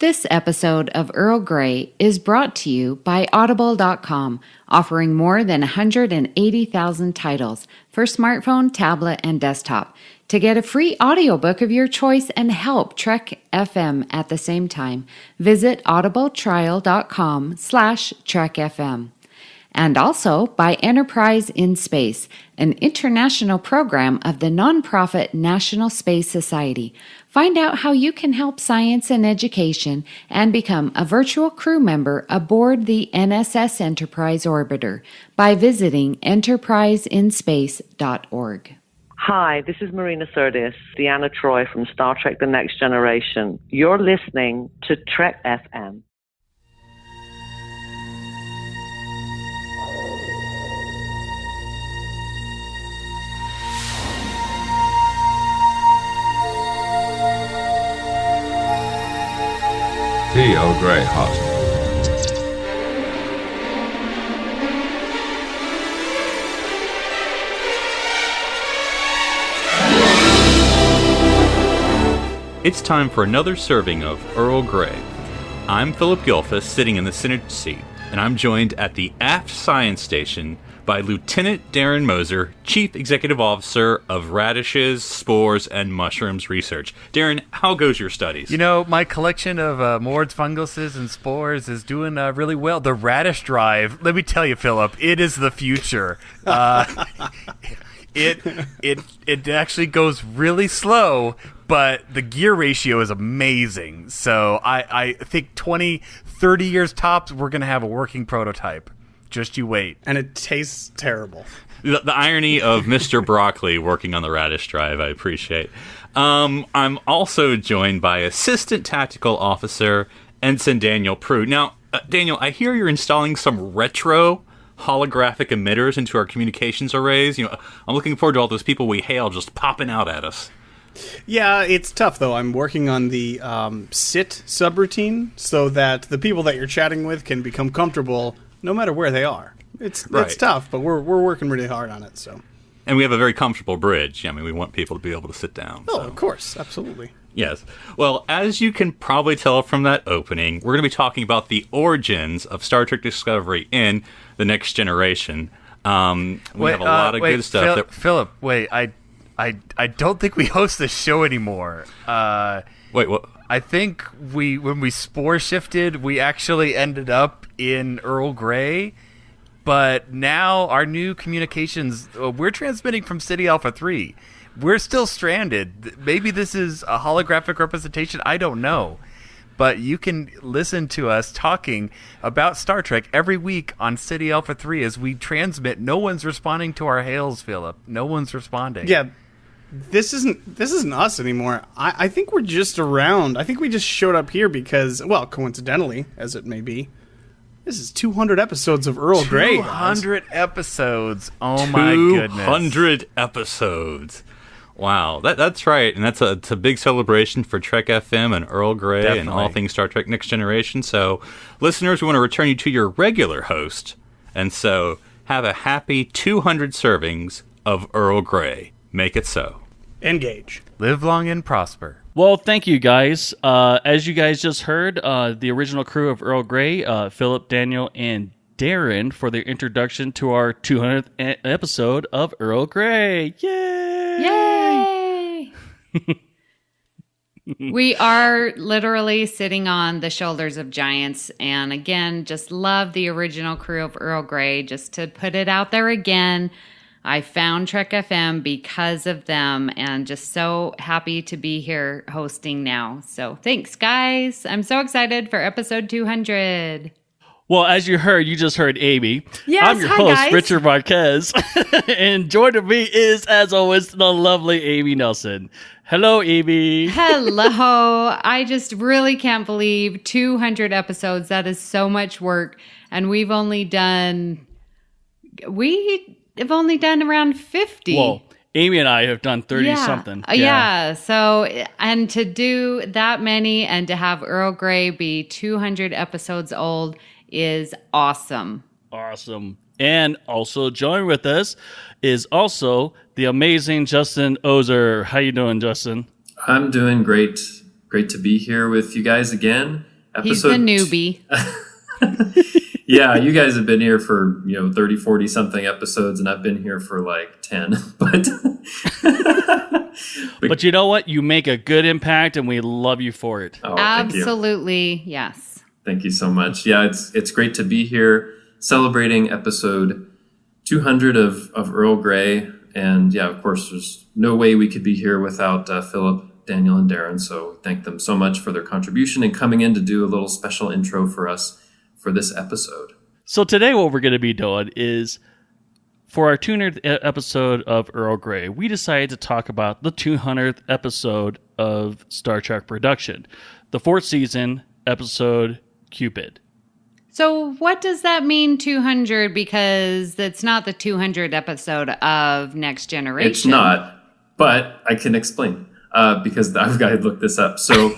This episode of Earl Grey is brought to you by Audible.com, offering more than 180,000 titles for smartphone, tablet, and desktop. To get a free audiobook of your choice and help Trek FM at the same time, visit audibletrial.com/trekfm. And also by Enterprise in Space, an international program of the nonprofit National Space Society. Find out how you can help science and education and become a virtual crew member aboard the NSS Enterprise Orbiter by visiting enterpriseinspace.org. Hi, this is Marina Sirtis, Deanna Troi from Star Trek The Next Generation. You're listening to Trek FM. Tea Earl Grey hot. It's time for another serving of Earl Grey. I'm Philip Gilfus, sitting in the center seat, and I'm joined at the Aft Science Station by Lieutenant Darren Moser, Chief Executive Officer of Radishes, Spores, and Mushrooms Research. Darren, how goes your studies? You know, my collection of Mords funguses and spores is doing really well. The radish drive, let me tell you, Philip, it is the future. It actually goes really slow, but the gear ratio is amazing. So I think 20, 30 years tops, we're going to have a working prototype. Just you wait. And it tastes terrible. The irony of Mr. Broccoli working on the radish drive, I appreciate. I'm also joined by Assistant Tactical Officer Ensign Daniel Prue. Now, Daniel, I hear you're installing some retro holographic emitters into our communications arrays. You know, I'm looking forward to all those people we hail just popping out at us. Yeah, it's tough, though. I'm working on the sit subroutine so that the people that you're chatting with can become comfortable no matter where they are. It's tough, but we're working really hard on it. So, and we have a very comfortable bridge. I mean, we want people to be able to sit down. Oh, so. Of course, absolutely. Yes. Well, as you can probably tell from that opening, we're going to be talking about the origins of Star Trek Discovery in The Next Generation. We have a lot of good stuff. Philip, wait, I don't think we host this show anymore. Wait, what? I think when we spore shifted, we actually ended up in Earl Grey, but now our new communications, we're transmitting from City Alpha 3. We're still stranded. Maybe this is a holographic representation. I don't know. But you can listen to us talking about Star Trek every week on City Alpha 3 as we transmit. No one's responding to our hails, Philip. No one's responding. Yeah. This isn't us anymore. I think we're just around. I think we just showed up here because, well, coincidentally, as it may be, this is 200 episodes of Earl Grey. 200 episodes. Oh my goodness. 200 episodes. Wow, that's right, and it's a big celebration for Trek FM and Earl Grey. Definitely. And all things Star Trek Next Generation. So, listeners, we want to return you to your regular host, and so have a happy 200 servings of Earl Grey. Make it so. Engage. Live long and prosper. Well, thank you, guys. As you guys just heard, the original crew of Earl Grey, Philip, Daniel, and Darren, for their introduction to our 200th episode of Earl Grey. Yay! Yay! We are literally sitting on the shoulders of giants. And again, just love the original crew of Earl Grey. Just to put it out there again, I found Trek FM because of them and just so happy to be here hosting now. So thanks, guys. I'm so excited for episode 200. Well, as you just heard Amy. Yes, I'm your host, guys. Richard Marquez. And joining me is, as always, the lovely Amy Nelson. Hello, Amy. Hello. I just really can't believe 200 episodes. That is so much work. And we've only done around 50. Well, Amy and I have done 30-something. Yeah. So, and to do that many and to have Earl Grey be 200 episodes old is awesome. Awesome. And also joining with us is also the amazing Justin Ozer. How you doing, Justin? I'm doing great. Great to be here with you guys again. He's the newbie. Yeah, you guys have been here for 30, 40 something episodes, and I've been here for like 10. But you know what? You make a good impact, and we love you for it. Oh, Absolutely, yes. Thank you so much. Yeah, it's great to be here celebrating episode 200 of Earl Grey. And yeah, of course, there's no way we could be here without Philip, Daniel, and Darren. So thank them so much for their contribution and coming in to do a little special intro for us for this episode. So today what we're going to be doing is, for our 200th episode of Earl Grey, we decided to talk about the 200th episode of Star Trek production, the 4th season episode Cupid. So what does that mean, 200? Because it's not the 200th episode of Next Generation. It's not, but I can explain because I've got to look this up. So,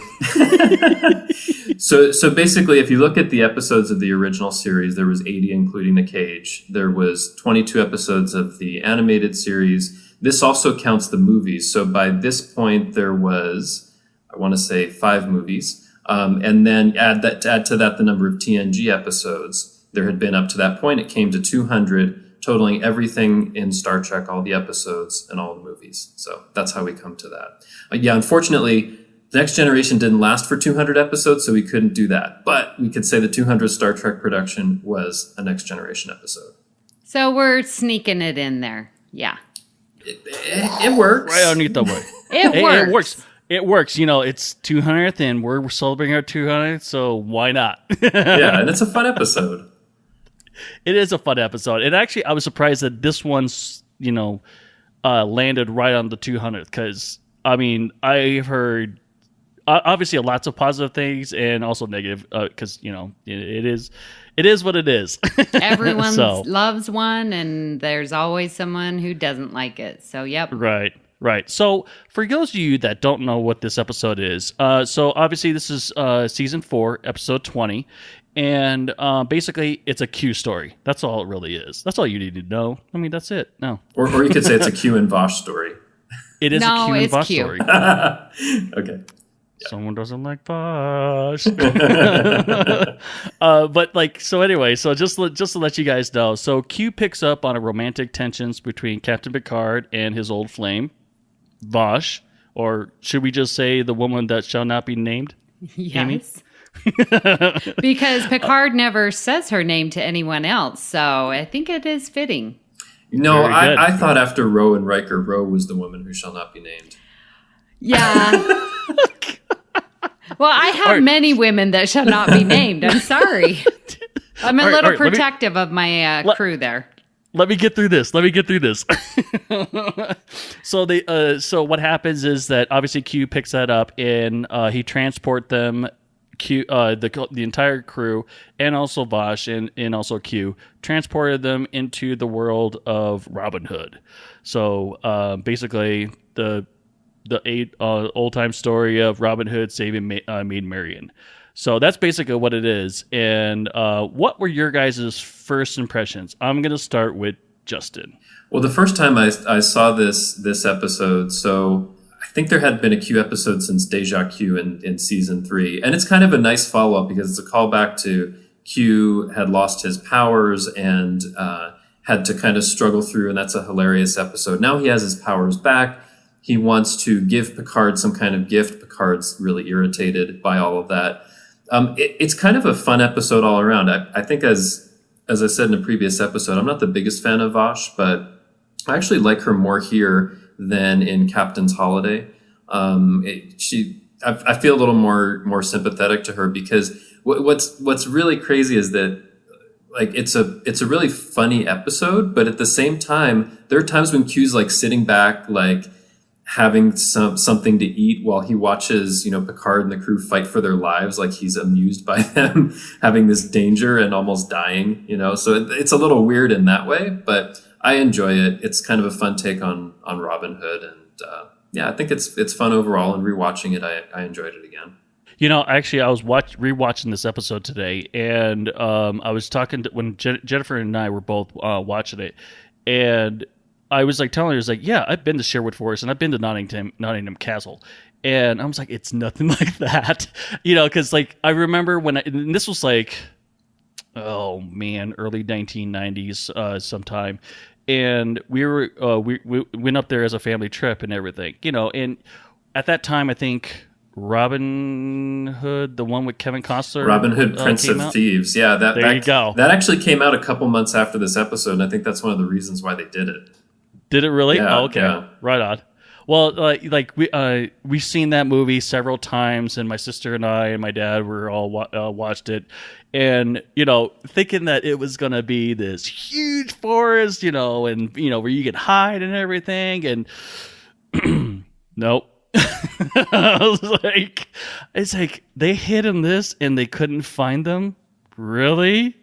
so basically, if you look at the episodes of the original series, there was 80, including The Cage. There was 22 episodes of the animated series. This also counts the movies. So by this point, there was, I want to say, 5 movies. And then add to that the number of TNG episodes there had been up to that point. It came to 200, totaling everything in Star Trek, all the episodes and all the movies. So that's how we come to that. Yeah, unfortunately, The Next Generation didn't last for 200 episodes, so we couldn't do that. But we could say the 200th Star Trek production was a Next Generation episode. So we're sneaking it in there. Yeah. It works. Right underneath the way. It works. It works. It's 200th, and we're celebrating our 200th, so why not? Yeah, and it's a fun episode. It is a fun episode. And actually, I was surprised that this one's, landed right on the 200th, because, I've heard, obviously, lots of positive things and also negative, because, it is what it is. Everyone loves one, and there's always someone who doesn't like it. So, yep. Right. So, for those of you that don't know what this episode is, so obviously this is season 4, episode 20, and basically it's a Q story. That's all it really is. That's all you need to know. That's it. No. Or you could say it's a Q and Vosh story. It is a Q and Vosh Q. story. Okay. Yeah. Someone doesn't like Vosh. So just to let you guys know, so Q picks up on a romantic tensions between Captain Picard and his old flame, Vosh, or should we just say the woman that shall not be named? Yes. Because Picard never says her name to anyone else, so I think it is fitting. No, I thought after Ro and Riker, Ro was the woman who shall not be named. Yeah. Well, I have many women that shall not be named. I'm sorry. I'm a little protective of my crew there. Let me get through this. So what happens is that obviously Q picks that up and he transport them, the entire crew and also Vosh and also Q transported them into the world of Robin Hood. So basically the old time story of Robin Hood saving Maid Marian. So that's basically what it is. And what were your guys' first impressions? I'm going to start with Justin. Well, the first time I saw this episode, so I think there had been a Q episode since Deja Q in season 3. And it's kind of a nice follow-up because it's a callback to Q had lost his powers and had to kind of struggle through, and that's a hilarious episode. Now he has his powers back. He wants to give Picard some kind of gift. Picard's really irritated by all of that. It's kind of a fun episode all around. I think as I said in a previous episode, I'm not the biggest fan of Vosh, but I actually like her more here than in Captain's Holiday. I feel a little more sympathetic to her because what's really crazy is that it's a really funny episode, but at the same time, there are times when Q's sitting back, having something to eat while he watches, Picard and the crew fight for their lives. He's amused by them having this danger and almost dying, so it's a little weird in that way, but I enjoy it. It's kind of a fun take on Robin Hood. And I think it's fun overall, and rewatching it, I enjoyed it again. Actually, I was rewatching this episode today, and I was talking when Jennifer and I were both watching it, and I was telling her, yeah, I've been to Sherwood Forest and I've been to Nottingham Castle, And I was like, it's nothing like that, because like I remember and this was like, oh man, early 1990s sometime, and we went up there as a family trip and everything, and at that time I think Robin Hood, the one with Kevin Costner, Robin Hood, Prince of Thieves. Yeah, you go. That actually came out a couple months after this episode, and I think that's one of the reasons why they did it. Did it really? Yeah, oh, okay, yeah. Right on. Well, we've seen that movie several times, and my sister and I and my dad were all watched it, and thinking that it was gonna be this huge forest, and where you can hide and everything, and nope. I was like, it's like they hid in this and they couldn't find them. Really?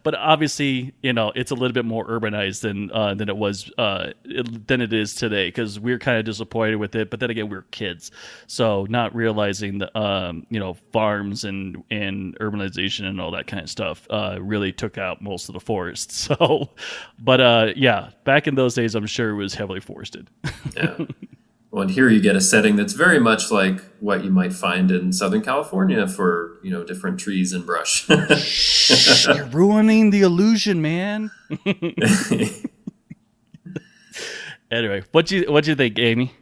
But obviously, it's a little bit more urbanized than it was than it is today, because we're kind of disappointed with it. But then again, we're kids, so not realizing the farms and urbanization and all that kind of stuff really took out most of the forest. So, but yeah, back in those days, I'm sure it was heavily forested. Yeah. Well, and here you get a setting that's very much like what you might find in Southern California for, different trees and brush. You're ruining the illusion, man. Anyway, what'd you think, Amy?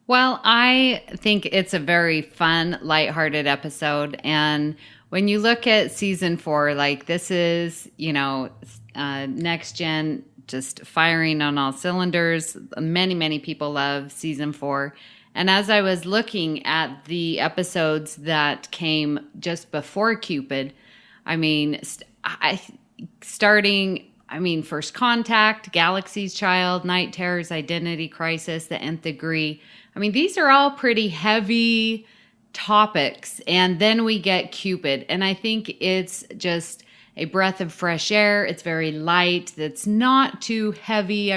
Well, I think it's a very fun, lighthearted episode. And when you look at season 4, like this is, next gen, just firing on all cylinders. Many, many people love season 4. And as I was looking at the episodes that came just before Cupid, First Contact, Galaxy's Child, Night Terrors, Identity Crisis, The Nth Degree. These are all pretty heavy topics. And then we get Cupid. And I think it's just a breath of fresh air. It's very light. It's not too heavy.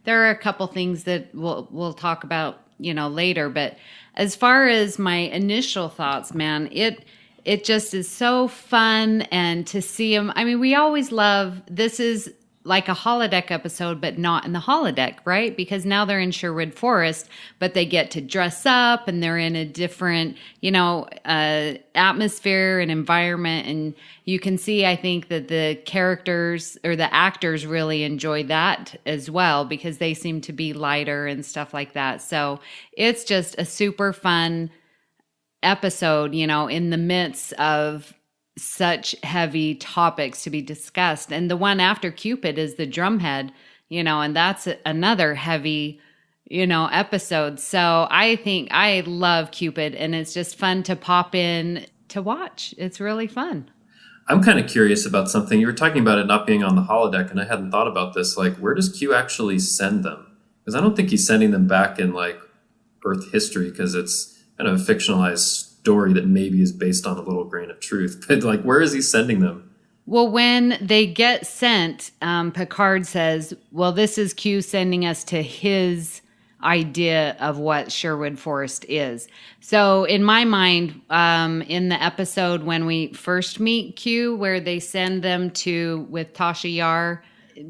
There are a couple things that we'll talk about, later. But as far as my initial thoughts, man, it just is so fun, and to see them. We always love. This is like a holodeck episode, but not in the holodeck, right? Because now they're in Sherwood Forest, but they get to dress up and they're in a different, atmosphere and environment. And you can see, I think, that the characters or the actors really enjoy that as well, because they seem to be lighter and stuff like that. So it's just a super fun episode, in the midst of such heavy topics to be discussed. And the one after Cupid is the drumhead, and that's another heavy, episode. So I think I love Cupid, and it's just fun to pop in to watch. It's really fun. I'm kind of curious about something. You were talking about it not being on the holodeck, and I hadn't thought about this. Like, where does Q actually send them? Because I don't think he's sending them back in like Earth history, because it's kind of a fictionalized story that maybe is based on a little grain of truth. But like, where is he sending them? Well, when they get sent, Picard says, well, this is Q sending us to his idea of what Sherwood Forest is. So in my mind, in the episode when we first meet Q, where they send them with Tasha Yar,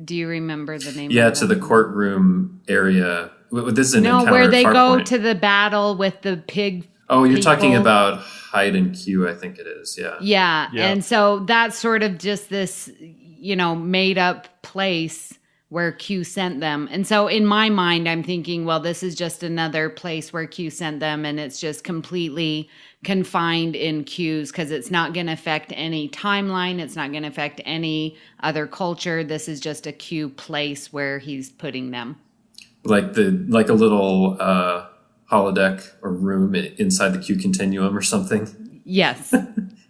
do you remember the name? Yeah, to the courtroom area. This is an encounter where they go Farpoint. to the battle with the pig. Oh, you're people. Talking about Hyde and Q, I think it is. Yeah. Yeah. And so that's sort of just this, made up place where Q sent them. And so in my mind, I'm thinking, well, this is just another place where Q sent them, and it's just completely confined in Q's, because it's not going to affect any timeline. It's not going to affect any other culture. This is just a Q place where he's putting them. Like a little holodeck or room inside the Q continuum or something. Yes.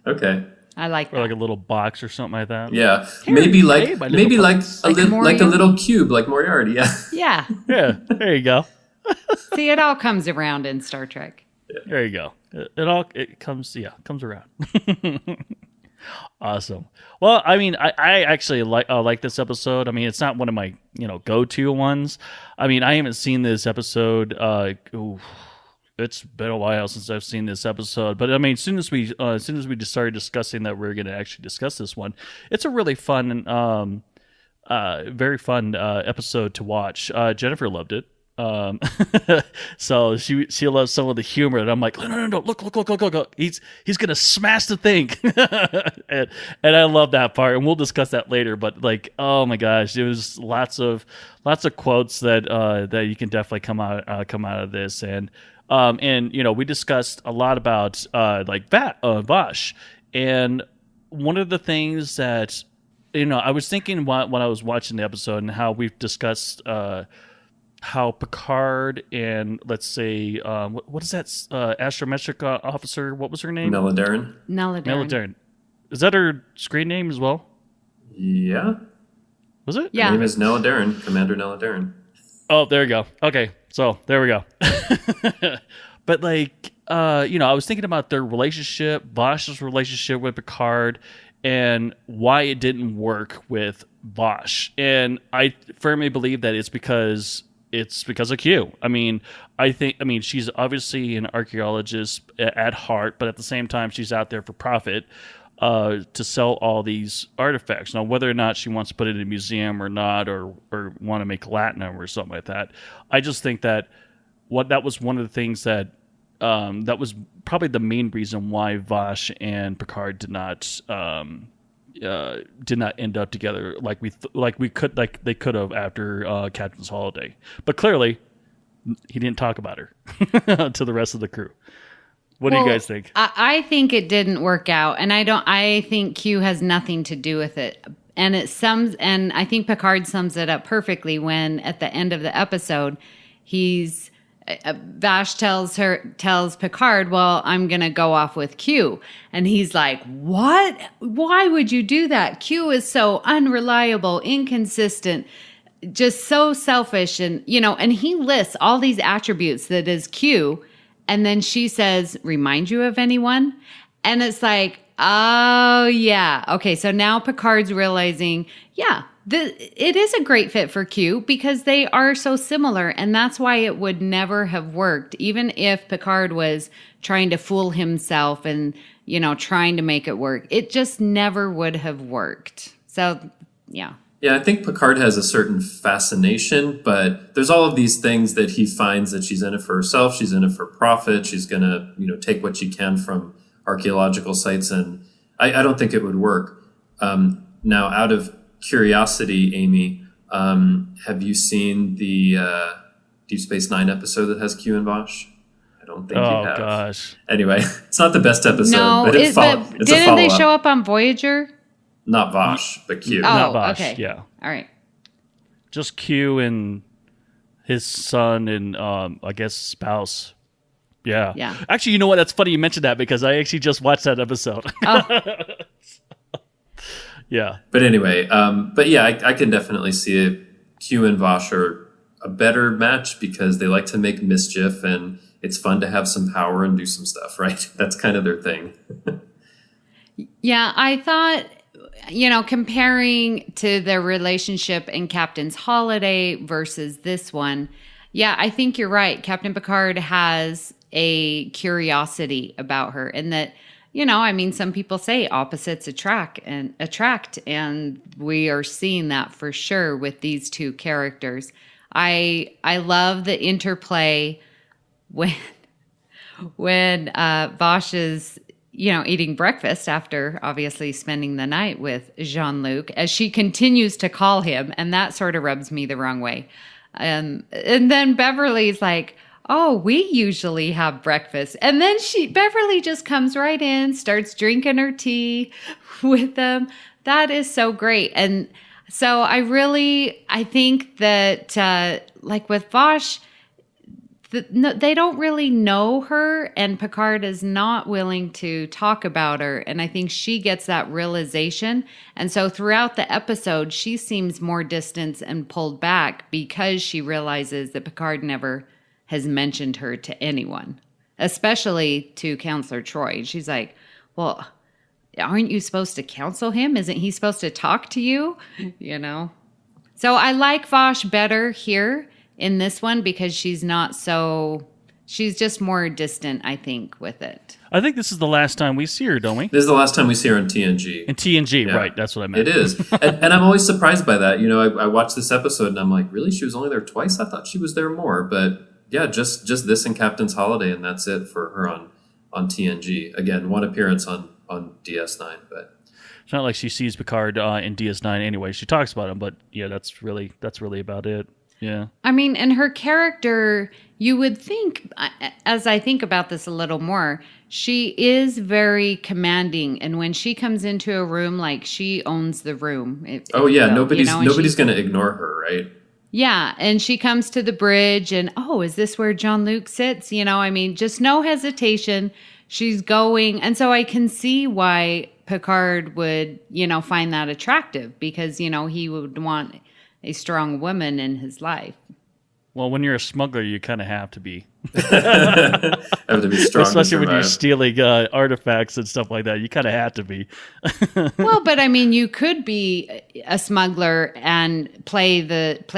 Okay. I like that. Or like a little box or something like that. Yeah. Maybe like a little cube, like Moriarty. Yeah. Yeah. Yeah. There you go. See, it all comes around in Star Trek. Yeah. There you go. It comes around. Awesome. Well, I actually like this episode. It's not one of my go-to ones. I haven't seen this episode. It's been a while since I've seen this episode. But as soon as we started discussing that we're going to actually discuss this one, it's a really fun, very fun episode to watch. Jennifer loved it. Um, so she loves some of the humor, and I'm like, no, look, he's gonna smash the thing, and I love that part, and we'll discuss that later. But like, oh my gosh, there was lots of quotes that you can definitely come out of this, and we discussed a lot about Vash, and one of the things that I was thinking when I was watching the episode and how we've discussed how Picard and let's say what is that astrometric officer? What was her name? Nella Darren. Nella Darren. Is that her screen name as well? Yeah. Was it? Yeah. Her name is Nella Darren, Commander Nella Darren. Oh, there you go. Okay, so there we go. But I was thinking about their relationship, Bosch's relationship with Picard, and why it didn't work with Bosch. And I firmly believe that it's because of Q. I mean, she's obviously an archaeologist at heart, but at the same time, she's out there for profit to sell all these artifacts. Now, whether or not she wants to put it in a museum or not, or want to make Latinum or something like that, I just think that that was one of the things that was probably the main reason why Vash and Picard did not end up together they could have after Captain's Holiday. But clearly, he didn't talk about her to the rest of the crew. What do you guys think? I think it didn't work out, and I think Q has nothing to do with it. And I think Picard sums it up perfectly when at the end of the episode, Vash tells Picard, well, I'm going to go off with Q. And he's like, what? Why would you do that? Q is so unreliable, inconsistent, just so selfish. And, and he lists all these attributes that is Q. And then she says, remind you of anyone? And it's like, oh, yeah. Okay, so now Picard's realizing, yeah, it is a great fit for Q because they are so similar, and that's why it would never have worked, even if Picard was trying to fool himself and, trying to make it work. It just never would have worked. So, yeah. Yeah, I think Picard has a certain fascination, but there's all of these things that he finds that she's in it for herself, she's in it for profit, she's going to, take what she can from archaeological sites, and I don't think it would work. Now, out of curiosity, Amy, have you seen the Deep Space Nine episode that has Q and Bosch? I don't think you have. Oh, gosh. Anyway, it's not the best episode, no, but it's a follow-up. Didn't they show up on Voyager? Not Bosch, but Q. Oh, Not Bosch, okay. Yeah. All right. Just Q and his son and I guess spouse. Yeah. Yeah. Actually, you know what? That's funny you mentioned that because I actually just watched that episode. Oh. Yeah. But anyway, I can definitely see it. Q and Vosh are a better match because they like to make mischief and it's fun to have some power and do some stuff, right? That's kind of their thing. Yeah, I thought, comparing to their relationship in Captain's Holiday versus this one, yeah, I think you're right. Captain Picard has a curiosity about her, and that, some people say opposites attract, and we are seeing that for sure with these two characters. I love the interplay when Vosh is eating breakfast after obviously spending the night with Jean-Luc, as she continues to call him, and that sort of rubs me the wrong way. And then Beverly's like, oh, we usually have breakfast. And then Beverly just comes right in, starts drinking her tea with them. That is so great. And so I think that with Vosh, they don't really know her, and Picard is not willing to talk about her. And I think she gets that realization. And so throughout the episode, she seems more distant and pulled back because she realizes that Picard never has mentioned her to anyone, especially to Counselor Troy. She's like, well, aren't you supposed to counsel him? Isn't he supposed to talk to you? So I like Vosh better here in this one because she's not so she's just more distant, I think, with it. I think this is the last time we see her, don't we? This is the last time we see her in TNG. In TNG, Yeah. right? That's what I meant. It is, and I'm always surprised by that. You know, I watched this episode and I'm like, really? She was only there twice? I thought she was there more, but yeah, just this and Captain's Holiday, and that's it for her on TNG. Again, one appearance on DS9, but It's not like she sees Picard in DS9 anyway. She talks about him, but yeah, that's really about it. Yeah. I mean, and her character, you would think, as I think about this a little more, she is very commanding, and when she comes into a room, like, she owns the room. oh yeah, nobody's and going to ignore her, right? Yeah, and she comes to the bridge, and is this where Jean-Luc sits? You know, I mean, just no hesitation. She's going, and so I can see why Picard would, find that attractive, because, he would want a strong woman in his life. Well, when you're a smuggler, you kind of have to be. Have to be strong, especially when you're stealing artifacts and stuff like that. You kind of have to be. Well, but I mean, you could be a smuggler and play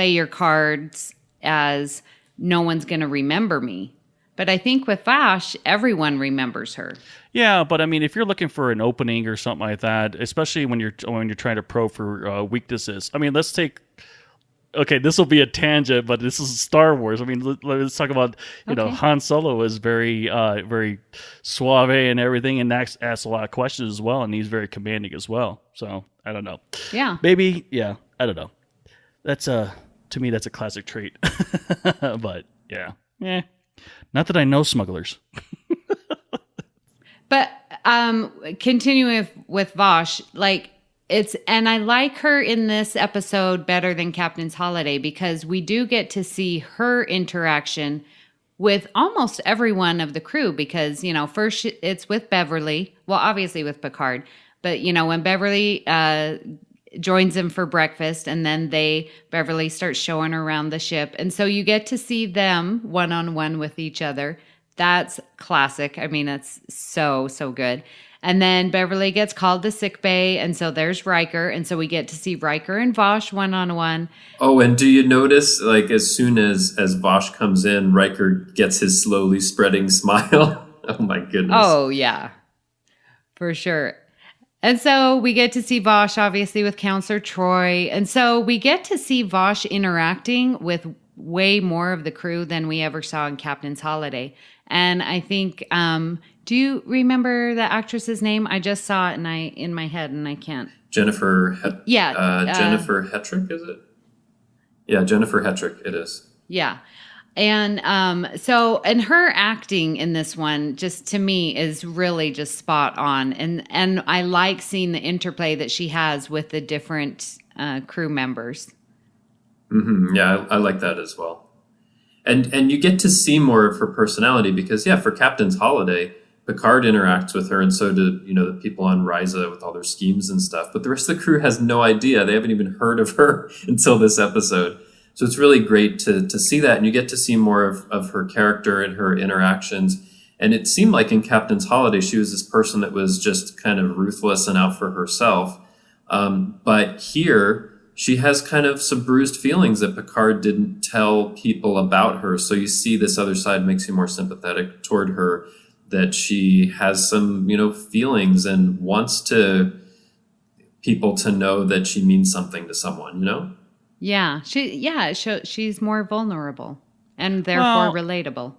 your cards as no one's going to remember me. But I think with Vash, everyone remembers her. Yeah, but I mean, if you're looking for an opening or something like that, especially when you're trying to probe for weaknesses. I mean, let's take. Okay, this will be a tangent, but this is Star Wars. I mean, let's talk about, Han Solo is very, very suave and everything, and asks a lot of questions as well, and he's very commanding as well. So, I don't know. Yeah. Maybe, yeah, I don't know. That's, to me, that's a classic trait. But, yeah. Not that I know smugglers. But, continuing with Vash, and I like her in this episode better than Captain's Holiday, because we do get to see her interaction with almost everyone of the crew, because, first it's with Beverly, well, obviously with Picard, but, when Beverly joins him for breakfast, and then Beverly starts showing her around the ship. And so you get to see them one-on-one with each other. That's classic. I mean, that's so, so good. And then Beverly gets called to sickbay, and so there's Riker, and so we get to see Riker and Vosh one-on-one. Oh, and do you notice, as soon as Vosh comes in, Riker gets his slowly spreading smile? Oh, my goodness. Oh, yeah. For sure. And so we get to see Vosh, obviously, with Counselor Troy. And so we get to see Vosh interacting with way more of the crew than we ever saw in Captain's Holiday. And I think, do you remember the actress's name? I just saw it in my head, and I can't. Jennifer Jennifer Hetrick, is it? Yeah, Jennifer Hetrick, it is. Yeah. And and her acting in this one, just to me, is really just spot on. And I like seeing the interplay that she has with the different crew members. Mm-hmm. Yeah, I like that as well. And you get to see more of her personality because, for Captain's Holiday, Picard interacts with her, and so do, the people on Risa with all their schemes and stuff. But the rest of the crew has no idea. They haven't even heard of her until this episode. So it's really great to see that, and you get to see more of her character and her interactions. And it seemed like in Captain's Holiday, she was this person that was just kind of ruthless and out for herself. But here, she has kind of some bruised feelings that Picard didn't tell people about her. So you see this other side makes you more sympathetic toward her, that she has some, feelings and wants people to know that she means something to someone, Yeah, she's more vulnerable and therefore relatable.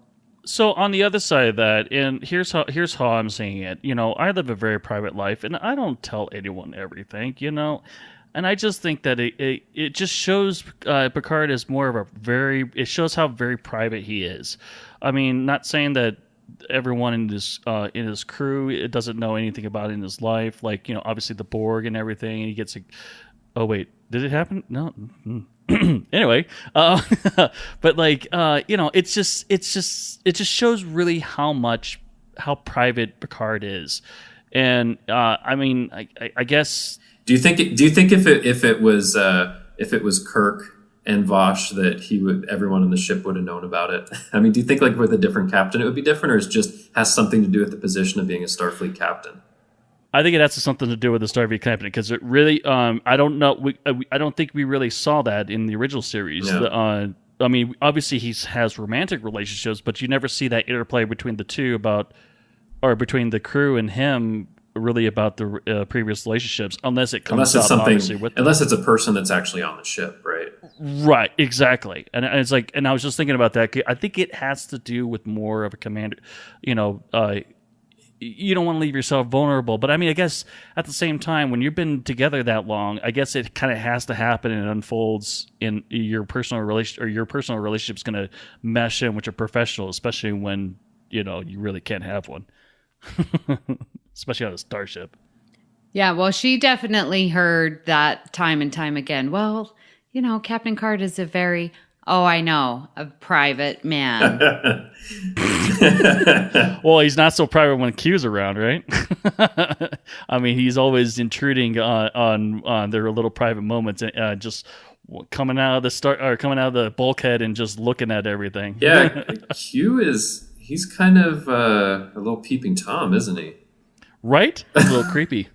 So on the other side of that, and here's how I'm saying it. I live a very private life, and I don't tell anyone everything. And I just think that it just shows Picard as more of it shows how very private he is. I mean, not saying that everyone in his crew, it doesn't know anything about in his life, obviously the Borg and everything, and he gets oh wait, did it happen? No. Anyway, but it just shows really how private Picard is. And I mean, I guess. Do you think if it was Kirk and Vosh that everyone on the ship would have known about it? I mean, do you think with a different captain it would be different, or it just has something to do with the position of being a Starfleet captain? I think it has something to do with the Starfleet captain, because it really I don't know, I don't think we really saw that in the original series. No. I mean, obviously he has romantic relationships, but you never see that interplay between the two between the crew and him, really about the previous relationships, unless it comes up obviously with them. Unless it's a person that's actually on the ship, right? Right, exactly. And it's like, and I was just thinking about that. I think it has to do with more of a commander, you know, you don't want to leave yourself vulnerable. But I mean, I guess at the same time, when you've been together that long, I guess it kind of has to happen and it unfolds in your personal relation, or your personal relationship's going to mesh in with your professional, especially when, you know, you really can't have one, especially on a starship. Yeah, well, she definitely heard that time and time again. Well, you know, Captain Card is a very, a private man. Well, he's not so private when Q's around, right? I mean, he's always intruding on their little private moments, just coming out of the bulkhead and just looking at everything. Yeah, he's kind of a little peeping Tom, isn't he? Right? A little creepy.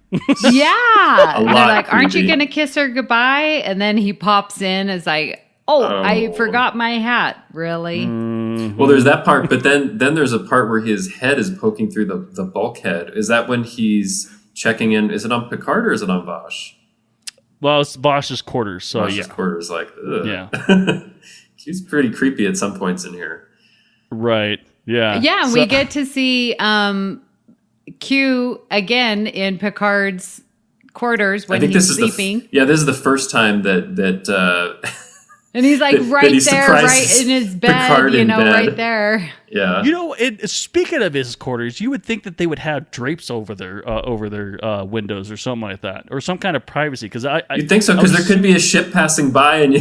Yeah. And they're like, creepy. aren't you going to kiss her goodbye? And then he pops in as like, I forgot my hat. Really? Well, there's that part, but then there's a part where his head is poking through the bulkhead. Is that when he's checking in? Is it on Picard or is it on Vosh? Well, it's Bosch's quarters, so Vosh's quarters, like, ugh. Yeah. He's pretty creepy at some points in here. Right. Yeah. Yeah, we get to see Q again in Picard's quarters when he's sleeping. This is the first time that and he's like right he there, right in his bed, Picard in bed. right there. Yeah. You know, speaking of his quarters, you would think that they would have drapes over their windows or something like that, or some kind of privacy. Because you'd think so, because there could be a ship passing by, and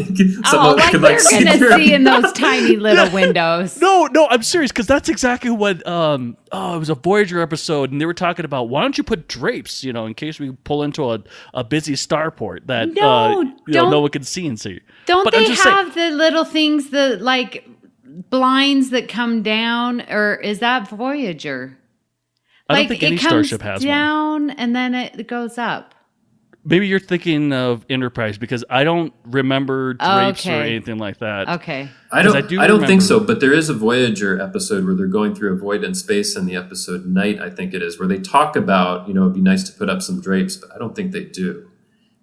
someone could they're see gonna through. see in those tiny little windows. No, I'm serious, because that's exactly what. It was a Voyager episode, and they were talking about, why don't you put drapes, you know, in case we pull into a busy starport that no one can see and see. Don't they have the little things, the like blinds that come down, or is that Voyager? I don't think any starship has down one. And then it goes up. Maybe you're thinking of Enterprise, because I don't remember drapes or anything like that. Okay. I don't think so, but there is a Voyager episode where they're going through a void in space, in the episode Night, I think it is, where they talk about, you know, it'd be nice to put up some drapes, but I don't think they do,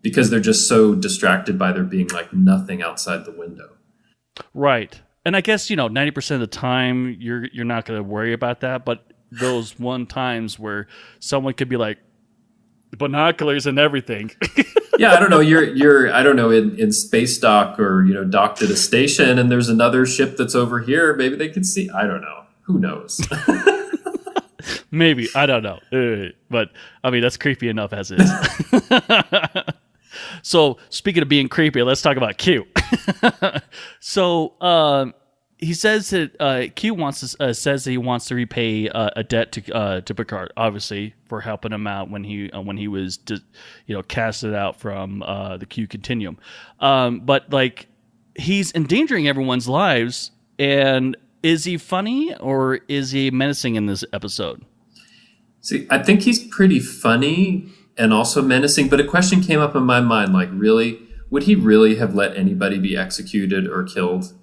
because they're just so distracted by there being like nothing outside the window. Right. And I guess, you know, 90% of the time you're not going to worry about that, but those one times where someone could be like, binoculars and everything. Yeah, I don't know. You're I don't know, in space dock, or, you know, docked at a station, and there's another ship that's over here. Maybe they could see. I don't know. Who knows? Maybe. I don't know. But I mean, that's creepy enough as is. So speaking of being creepy, let's talk about Q. So he says that Q says he wants to repay a debt to Picard, obviously, for helping him out when he was casted out from the Q Continuum. But like, he's endangering everyone's lives. And is he funny or is he menacing in this episode? See, I think he's pretty funny and also menacing, but a question came up in my mind, like, really, would he really have let anybody be executed or killed?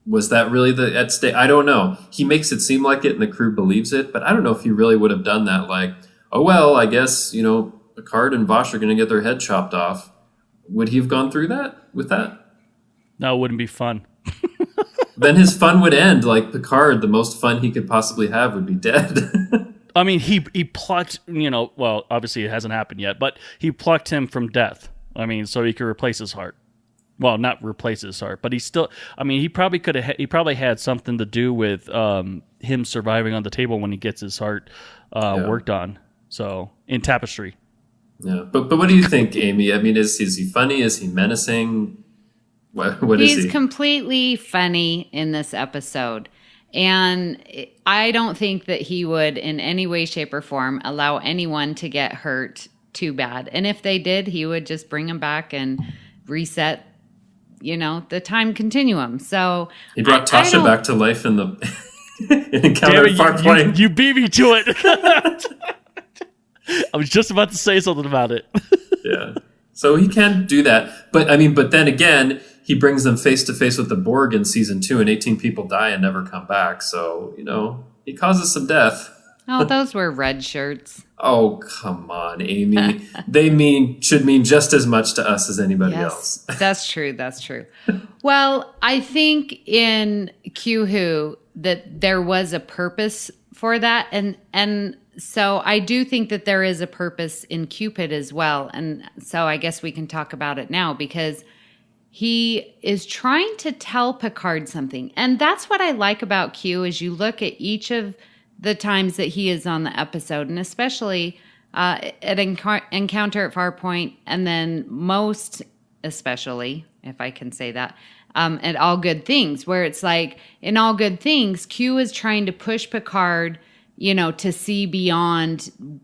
Was that really at stake? I don't know. He makes it seem like it and the crew believes it, but I don't know if he really would have done that. Like, oh, well, I guess, you know, Picard and Vosh are going to get their head chopped off. Would he have gone through that with that? No, it wouldn't be fun. Then his fun would end. Like, Picard, the most fun he could possibly have, would be dead. I mean, he plucked, well, obviously it hasn't happened yet, but he plucked him from death. I mean, so he could replace his heart. Well, not replace his heart, but he still, I mean, he probably had something to do with him surviving on the table when he gets his heart worked on. So, in Tapestry. Yeah, but what do you think, Amy? I mean, is he funny? Is he menacing? What is he? He's completely funny in this episode. And I don't think that he would in any way, shape, or form allow anyone to get hurt too bad. And if they did, he would just bring them back and reset, the time continuum. So he brought Tasha back to life in the in Encounter at Farpoint. You beat me to it. I was just about to say something about it. Yeah. So he can do that. But I mean, but then again, he brings them face to face with the Borg in season 2, and 18 people die and never come back. So, he causes some death. Oh, those were red shirts. Oh, come on, Amy. They should mean just as much to us as anybody else. That's true. That's true. Well, I think in Q Who that there was a purpose for that. And so I do think that there is a purpose in Cupid as well. And so I guess we can talk about it now, because he is trying to tell Picard something. And that's what I like about Q, is you look at each of the times that he is on the episode, and especially at Encounter at Farpoint, and then most especially, if I can say that, at All Good Things, where it's like in All Good Things, Q is trying to push Picard, to see beyond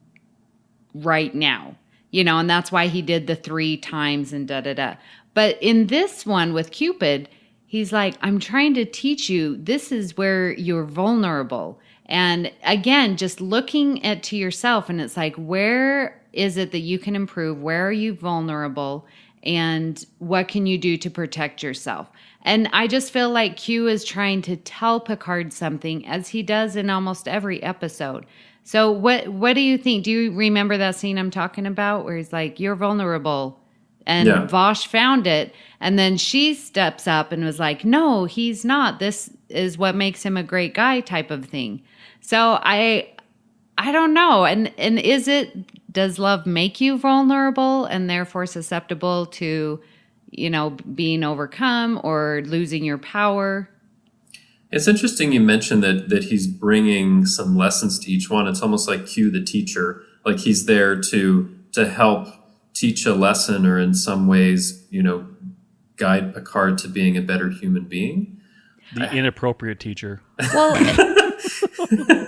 right now, and that's why he did the 3 times and da-da-da. But in this one with Cupid, he's like, I'm trying to teach you, this is where you're vulnerable. And again, just looking to yourself, and it's like, where is it that you can improve? Where are you vulnerable? And what can you do to protect yourself? And I just feel like Q is trying to tell Picard something, as he does in almost every episode. So what do you think? Do you remember that scene I'm talking about, where he's like, you're vulnerable? And Vosh found it. And then she steps up and was like, no, he's not. This is what makes him a great guy, type of thing. So I don't know. And does love make you vulnerable and therefore susceptible to, being overcome or losing your power? It's interesting you mentioned that he's bringing some lessons to each one. It's almost like Q the teacher, like he's there to help teach a lesson, or in some ways, guide Picard to being a better human being. The inappropriate teacher. Well,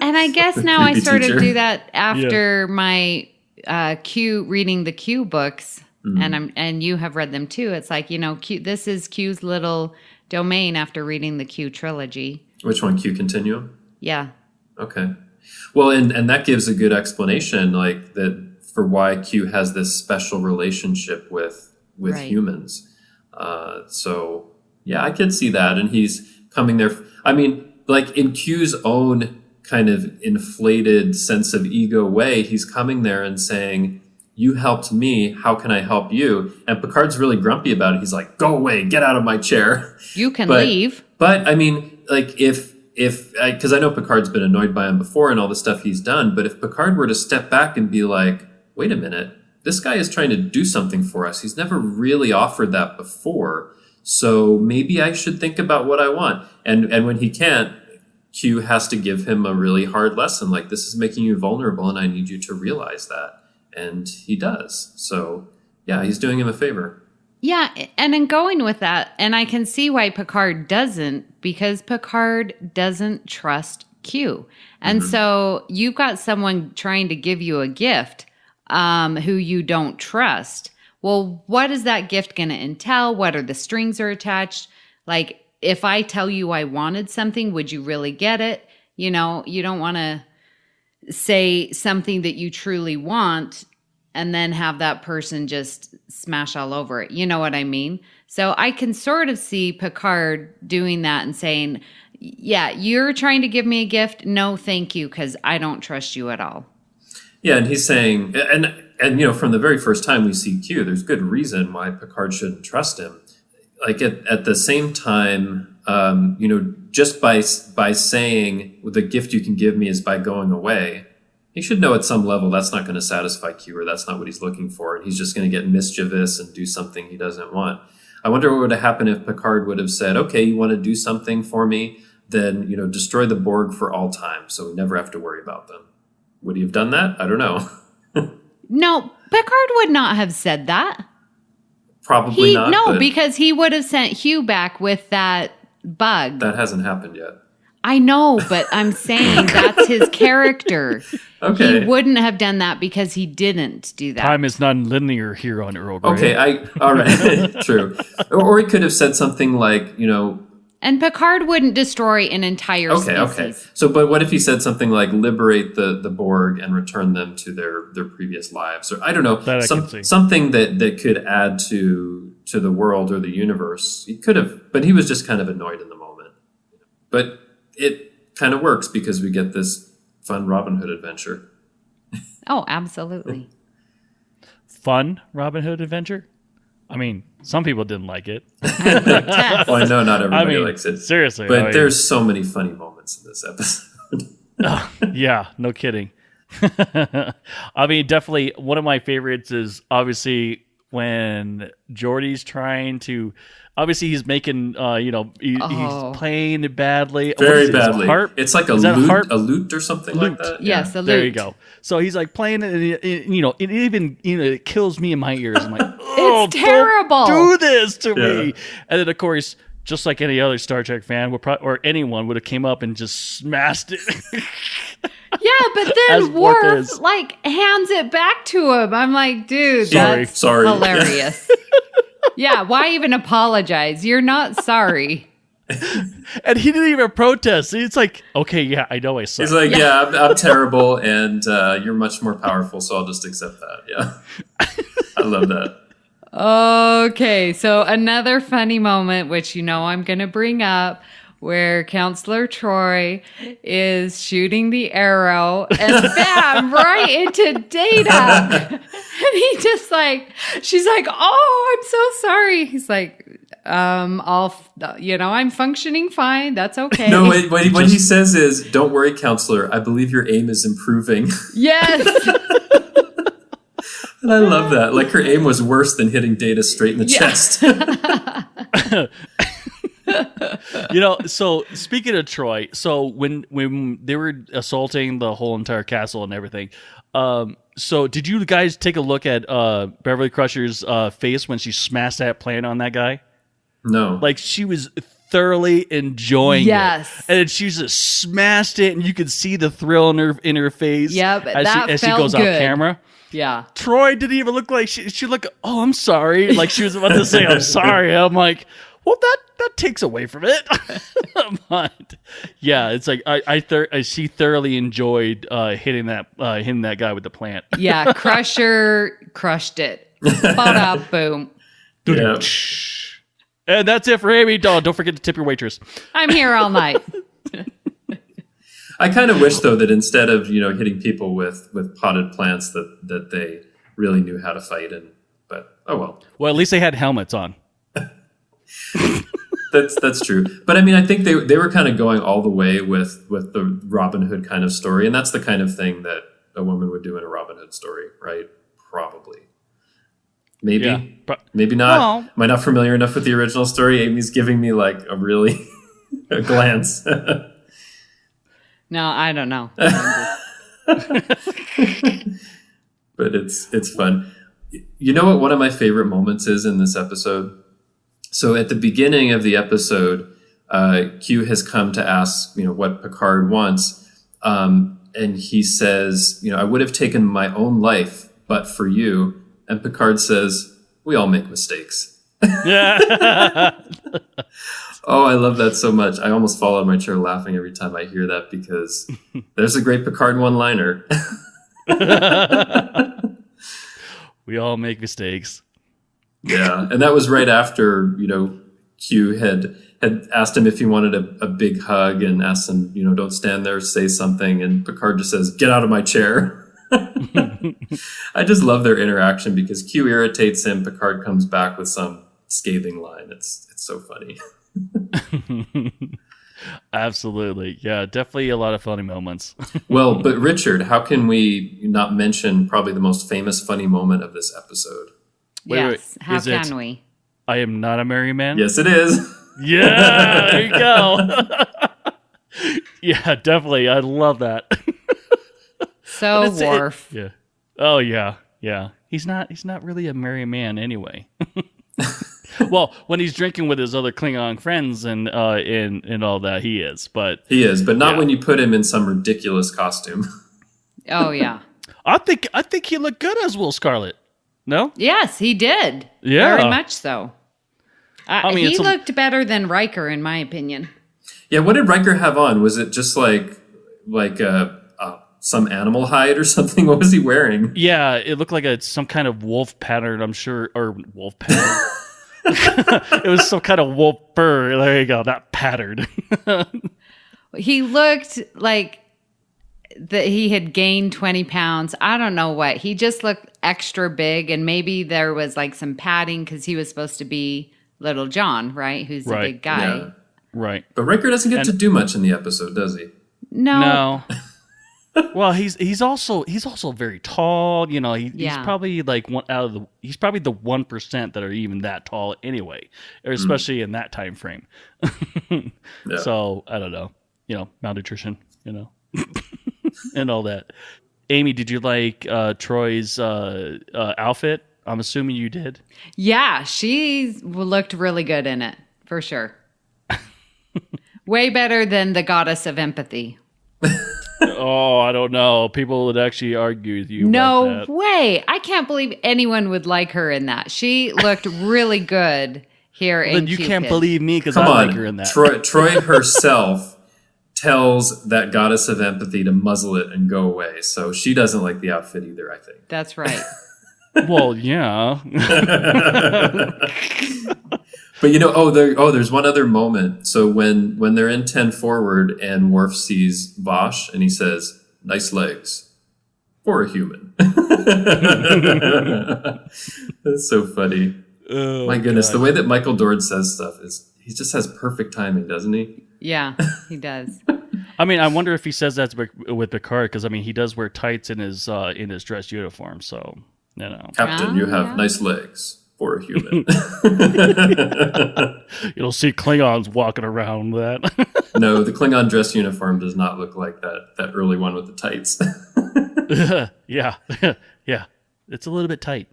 and I guess now I sort of do that after my Q reading the Q books, and you have read them too. It's like, Q, this is Q's little domain after reading the Q trilogy. Which one, Q Continuum? Yeah. Okay. Well, and that gives a good explanation, like that, for why Q has this special relationship with right. humans. So yeah, I could see that. And he's coming there. I mean, like in Q's own kind of inflated sense of ego way, he's coming there and saying, you helped me, how can I help you? And Picard's really grumpy about it. He's like, go away, get out of my chair. You can leave. But I mean, like if because I know Picard's been annoyed by him before and all the stuff he's done, but if Picard were to step back and be like, wait a minute, this guy is trying to do something for us. He's never really offered that before. So maybe I should think about what I want. And when he can't, Q has to give him a really hard lesson. Like, this is making you vulnerable and I need you to realize that. And he does. So yeah, he's doing him a favor. Yeah. And in going with that, and I can see why Picard doesn't, because Picard doesn't trust Q. And so you've got someone trying to give you a gift who you don't trust. Well, what is that gift going to entail? What are the strings are attached? Like, if I tell you I wanted something, would you really get it? You don't want to say something that you truly want and then have that person just smash all over it. You know what I mean? So I can sort of see Picard doing that and saying, yeah, you're trying to give me a gift. No, thank you, because I don't trust you at all. Yeah, and he's saying, and from the very first time we see Q, there's good reason why Picard shouldn't trust him. Like at the same time, just by saying the gift you can give me is by going away, he should know at some level that's not going to satisfy Q, or that's not what he's looking for, and he's just going to get mischievous and do something he doesn't want. I wonder what would have happened if Picard would have said, okay, you want to do something for me, then destroy the Borg for all time, so we never have to worry about them. Would he have done that? I don't know. No, Picard would not have said that. Probably not. No, because he would have sent Hugh back with that bug. That hasn't happened yet. I know, but I'm saying that's his character. Okay. He wouldn't have done that because he didn't do that. Time is non-linear here on Earl Grey. Okay, all right, true. Or he could have said something like, And Picard wouldn't destroy an entire species. Okay. So, but what if he said something like liberate the Borg and return them to their previous lives? Or I don't know, something that could add to to the world or the universe. He could have, but he was just kind of annoyed in the moment. But it kind of works because we get this fun Robin Hood adventure. Oh, absolutely. Fun Robin Hood adventure? I mean, some people didn't like it. Well, I know not everybody likes it. Seriously. But there's so many funny moments in this episode. Yeah, no kidding. I mean, definitely one of my favorites is obviously when Geordi's trying to. Obviously, he's making. He's playing it badly. Very badly. It's like a harp? a lute or something like that. Yes, a lute. There you go. So he's like playing it, and it even it kills me in my ears. I'm like, oh, it's terrible. Don't do this to me. And then of course, just like any other Star Trek fan or anyone would have came up and just smashed it. Yeah, but then Worf hands it back to him. I'm like, dude, that's hilarious. Yeah, why even apologize? You're not sorry. And he didn't even protest. It's like, okay, yeah, I know I suck. He's like, I'm terrible, and you're much more powerful, so I'll just accept that. Yeah. I love that. Okay, so another funny moment, which I'm going to bring up, where Counselor Troy is shooting the arrow and bam, right into Data. And he just she's like, oh, I'm so sorry. He's like, I'm functioning fine. That's okay. No, what he says is, don't worry, Counselor. I believe your aim is improving. Yes. And I love that. Like, her aim was worse than hitting Data straight in the chest. So speaking of Troy, so when they were assaulting the whole entire castle and everything, so did you guys take a look at Beverly Crusher's face when she smashed that plant on that guy? No. Like, she was thoroughly enjoying it. And she just smashed it, and you could see the thrill in her face. Yep, as she goes off camera. Yeah. Troy didn't even look like she looked, oh, I'm sorry. Like, she was about to say, I'm sorry. I'm like, well, that takes away from it. But yeah, it's like she thoroughly enjoyed hitting that guy with the plant. Yeah, Crusher crushed it. Ba-da, boom. Yeah. And that's it for Amy. Don't forget to tip your waitress. I'm here all night. I kind of wish, though, that instead of hitting people with potted plants, that they really knew how to fight. But oh well. Well, at least they had helmets on. That's true. But I mean, I think they were kind of going all the way with the Robin Hood kind of story, and that's the kind of thing that a woman would do in a Robin Hood story, right? Probably. Maybe. Yeah, maybe not. Well, am I not familiar enough with the original story? Amy's giving me like a really a glance. No, I don't know. But it's fun. You know what one of my favorite moments is in this episode? So at the beginning of the episode, Q has come to ask, what Picard wants. And he says, I would have taken my own life, but for you. And Picard says, we all make mistakes. Yeah. Oh, I love that so much. I almost fall out of my chair laughing every time I hear that because there's a great Picard one-liner. We all make mistakes. Yeah, and that was right after, Q had asked him if he wanted a big hug and asked him, don't stand there, say something. And Picard just says, get out of my chair. I just love their interaction because Q irritates him. Picard comes back with some scathing line. It's so funny. Absolutely. Yeah, definitely a lot of funny moments. Well, but Richard, how can we not mention probably the most famous funny moment of this episode? Yes, how can we? I am not a merry man? Yes, it is. Yeah, there you go. Yeah, definitely. I love that. So Worf. Yeah. Oh yeah, yeah. He's not really a merry man anyway. Well, when he's drinking with his other Klingon friends and all that, he is. But not when you put him in some ridiculous costume. Oh yeah. I think he looked good as Will Scarlet. No? Yes, he did. Yeah, very much so. I mean, he looked better than Riker, in my opinion. Yeah, what did Riker have on? Was it just like some animal hide or something? What was he wearing? Yeah, it looked like some kind of wolf pattern, I'm sure, or wolf pattern. It was some kind of wolf fur. There you go, not patterned. He looked like that he had gained 20 pounds. I don't know what. He just looked extra big, and maybe there was like some padding because he was supposed to be Little John, right? Who's the big guy. Yeah. Right. But Riker doesn't get to do much in the episode, does he? No. Well, he's also very tall. You know, he's Yeah. probably like he's probably the 1% that are even that tall anyway, or especially in that time frame. Yeah. So I don't know. You know, malnutrition. You know, and all that. Amy, did you like Troy's outfit? I'm assuming you did. Yeah, she looked really good in it, for sure. Way better than the goddess of empathy. Oh, I don't know. People would actually argue with you. No about that. way. I can't believe anyone would like her in that. She looked really good here in Then you Cupid. can't believe me because Come I on. like her in that. Troy herself tells that goddess of empathy to muzzle it and go away. So she doesn't like the outfit either, I think. That's right. Well, yeah. But you know, there's one other moment. So when they're in 10 forward and Worf sees Vosh and he says, "Nice legs for a human." That's so funny. Oh, My goodness, God. the way that Michael Dorn says stuff is he just has perfect timing, doesn't he? Yeah, he does. I mean, I wonder if he says that with Picard because I mean he does wear tights in his dress uniform. So you know, Captain, you have yeah. nice legs for a human. you'll see Klingons walking around with that. No, the Klingon dress uniform does not look like that early one with the tights. Yeah, yeah, it's a little bit tight.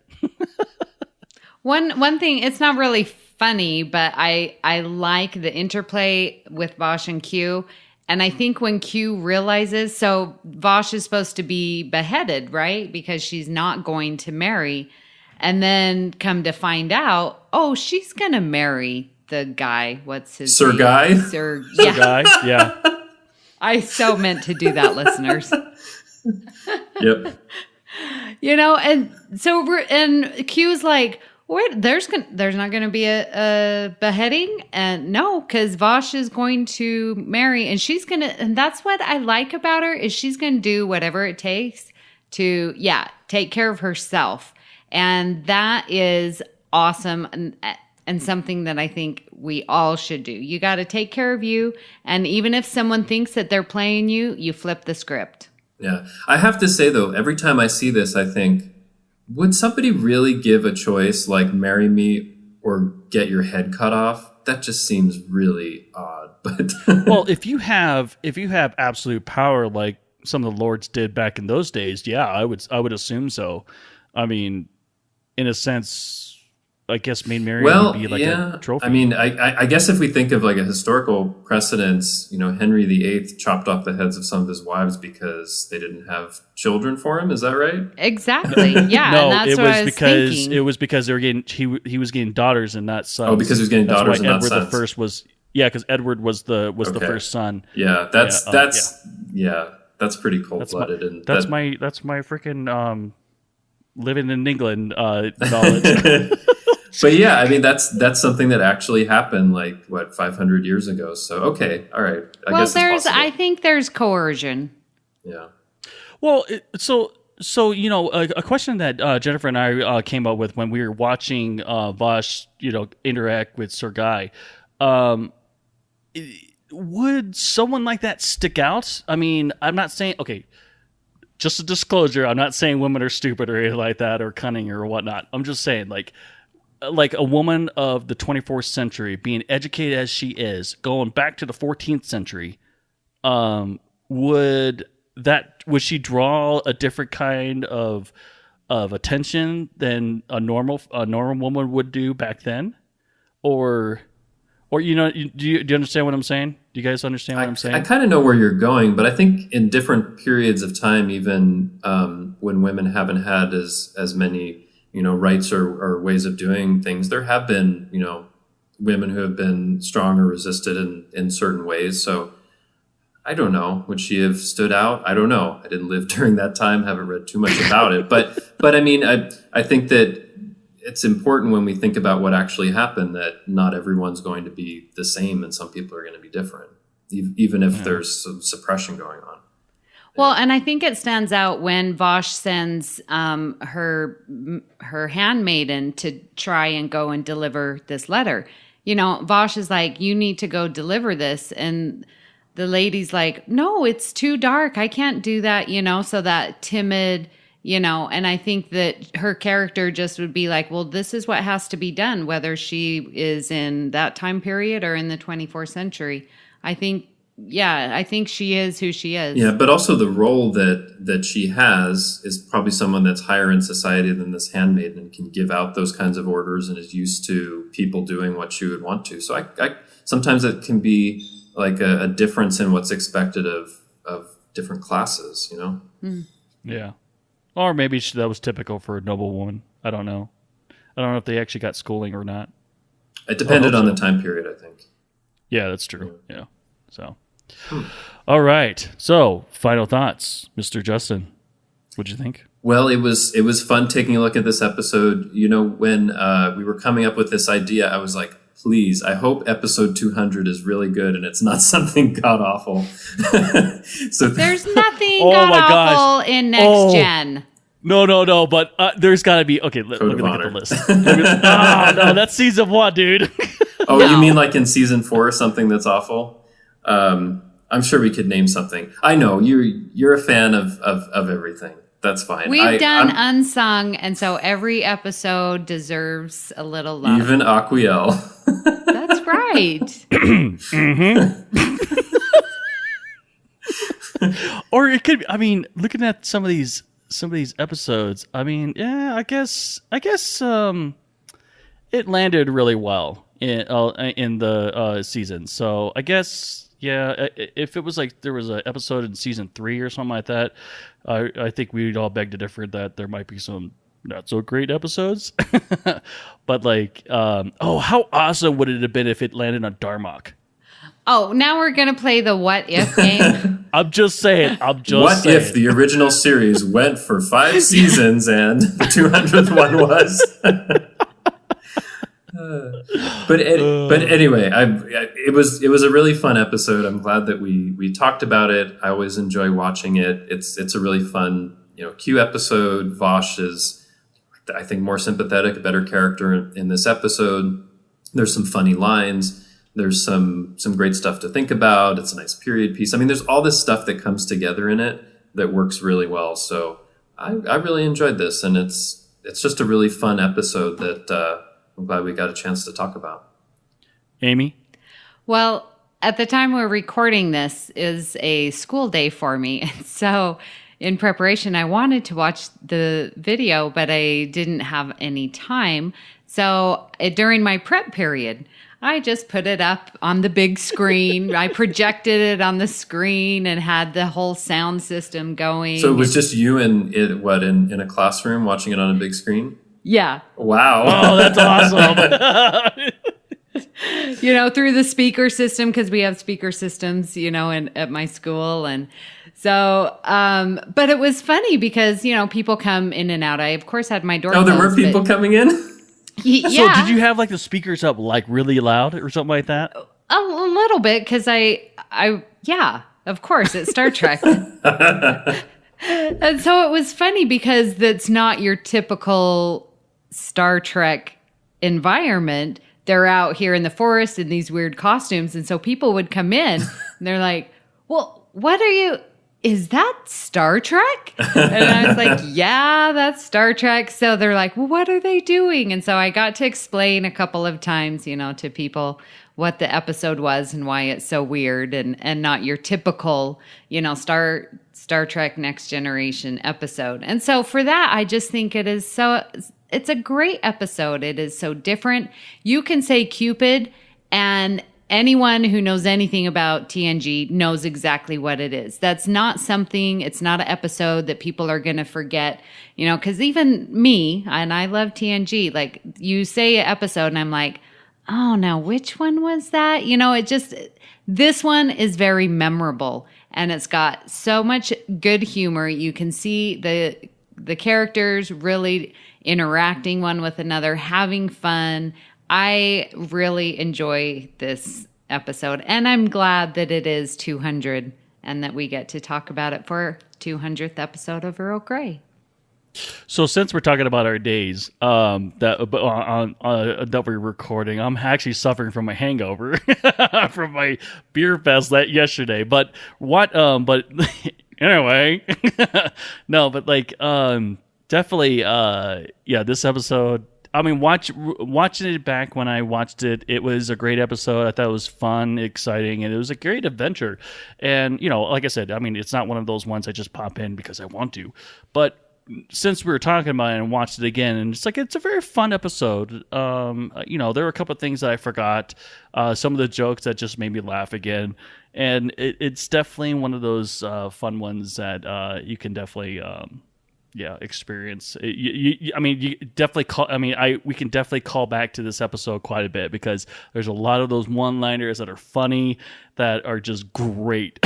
One thing, it's not really funny, but I like the interplay with Vosh and Q. And I think when Q realizes, so Vosh is supposed to be beheaded, right? Because she's not going to marry. And then come to find out, oh, she's going to marry the guy. What's his Sir name? Guy? Sir, yeah. Guy, yeah. I so meant to do that, listeners. Yep. You know, and so Q's like, wait, there's not going to be a beheading, and no, because Vosh is going to marry, and she's gonna, and that's what I like about her is she's going to do whatever it takes to take care of herself, and that is awesome and something that I think we all should do. You got to take care of you, and even if someone thinks that they're playing you, you flip the script. Yeah. I have to say, though, every time I see this, I think, would somebody really give a choice like marry me or get your head cut off? That just seems really odd. But Well, if you have absolute power like some of the lords did back in those days, yeah, I would assume so. I mean, in a sense, I guess Maid Marian would be like a trophy. I mean, I guess if we think of like a historical precedence, you know, Henry VIII chopped off the heads of some of his wives because they didn't have children for him. Is that right? Exactly. Yeah. no, and that's it what was I was because thinking. it was because they were getting he was getting daughters and not sons. Oh, because he was getting That's daughters why and not Edward sons. the First was because Edward was the Okay. first son. Yeah, that's pretty cold blooded, and That's my freaking living in England knowledge. But yeah, I mean that's something that actually happened like 500 years ago. So okay, all right. I guess it's possible. I think there's coercion. Yeah. Well, so you know, a question that Jennifer and I came up with when we were watching Vosh, you know, interact with Sir Guy. Would someone like that stick out? I mean, I'm not saying just a disclosure. I'm not saying women are stupid or anything like that or cunning or whatnot. I'm just saying like a woman of the 24th century, being educated as she is, going back to the 14th century, would she draw a different kind of attention than a normal woman would do back then, or you know, do you understand what I'm saying? Do you guys understand what I'm saying? I kind of know where you're going, but I think in different periods of time, even when women haven't had as many, you know, rights or ways of doing things, there have been, you know, women who have been strong or resisted in certain ways. So I don't know. Would she have stood out? I don't know. I didn't live during that time. Haven't read too much about it. But I mean, I think that it's important when we think about what actually happened that not everyone's going to be the same and some people are going to be different, even if there's some suppression going on. Well, and I think it stands out when Vosh sends her handmaiden to try and go and deliver this letter. You know, Vosh is like, you need to go deliver this. And the lady's like, no, it's too dark. I can't do that, you know, so that timid, you know, and I think that her character just would be like, well, this is what has to be done, whether she is in that time period or in the 24th century. I think she is who she is. Yeah, but also the role that she has is probably someone that's higher in society than this handmaiden and can give out those kinds of orders and is used to people doing what she would want to. So I sometimes it can be like a difference in what's expected of different classes, you know? Mm. Yeah. Or maybe that was typical for a noble woman. I don't know. I don't know if they actually got schooling or not. It depended on the time period, I think. Yeah, that's true. Yeah. So, all right. So, final thoughts, Mr. Justin. What'd you think? Well, it was fun taking a look at this episode. You know, when we were coming up with this idea, I was like, please, I hope episode 200 is really good and it's not something god-awful. So there's nothing god-awful in Next Gen. No, but there's got to be... Okay, let me look at the list. No, that's season 1, dude. Oh, no. You mean like in season 4, something that's awful? I'm sure we could name something. I know, you're a fan of everything. That's fine. We've done Unsung, and so every episode deserves a little love. Even Aquiel. That's right. Or it could. I mean, looking at some of these episodes. I mean, yeah. I guess. It landed really well in the season. So I guess. Yeah, if it was like there was an episode in season 3 or something like that, I think we'd all beg to differ that there might be some not so great episodes. But like, how awesome would it have been if it landed on Darmok? Oh, now we're going to play the what if game. I'm just saying. What if the original series went for 5 seasons and the 200th one was... But anyway, it was a really fun episode. I'm glad that we talked about it. I always enjoy watching it. It's a really fun, Q episode. Vosh is, I think, more sympathetic, a better character in this episode. There's some funny lines. There's some great stuff to think about. It's a nice period piece. I mean, there's all this stuff that comes together in it that works really well. So I really enjoyed this, and it's just a really fun episode that I'm glad we got a chance to talk about. Amy? Well, at the time we're recording this is a school day for me. So in preparation, I wanted to watch the video, but I didn't have any time. So during my prep period, I just put it up on the big screen. I projected it on the screen and had the whole sound system going. So it was just you in a classroom watching it on a big screen? Yeah. Wow. Oh, that's awesome. Through the speaker system, because we have speaker systems, at my school. And so, but it was funny because, people come in and out. I, of course, had my door closed. Oh, there were people coming in? Yeah. So did you have like the speakers up like really loud or something like that? A little bit, because yeah, of course, it's Star Trek. And so it was funny because that's not your typical Star Trek environment. They're out here in the forest in these weird costumes. And so people would come in and they're like, well, is that Star Trek? And I was like, yeah, that's Star Trek. So they're like, well, what are they doing? And so I got to explain a couple of times, to people what the episode was and why it's so weird and not your typical, Star Trek Next Generation episode. And so for that, I just think it's a great episode. It is so different. You can say Cupid, and anyone who knows anything about TNG knows exactly what it is. It's not an episode that people are going to forget, because even me, and I love TNG, like you say an episode and I'm like, oh, now which one was that? This one is very memorable. And it's got so much good humor. You can see the characters really interacting one with another, having fun. I really enjoy this episode, and I'm glad that it is 200 and that we get to talk about it for 200th episode of Earl Grey. So since we're talking about our days that we're recording, I'm actually suffering from a hangover from my beer fest yesterday. But anyway, no, but like definitely this episode. I mean, watching it back when I watched it, it was a great episode. I thought it was fun, exciting, and it was a great adventure. And, like I said, I mean, it's not one of those ones I just pop in because I want to. But since we were talking about it and watched it again, and it's a very fun episode. There were a couple of things that I forgot. Some of the jokes that just made me laugh again. And it's definitely one of those fun ones that you can definitely... experience. We can definitely call back to this episode quite a bit because there's a lot of those one-liners that are funny that are just great.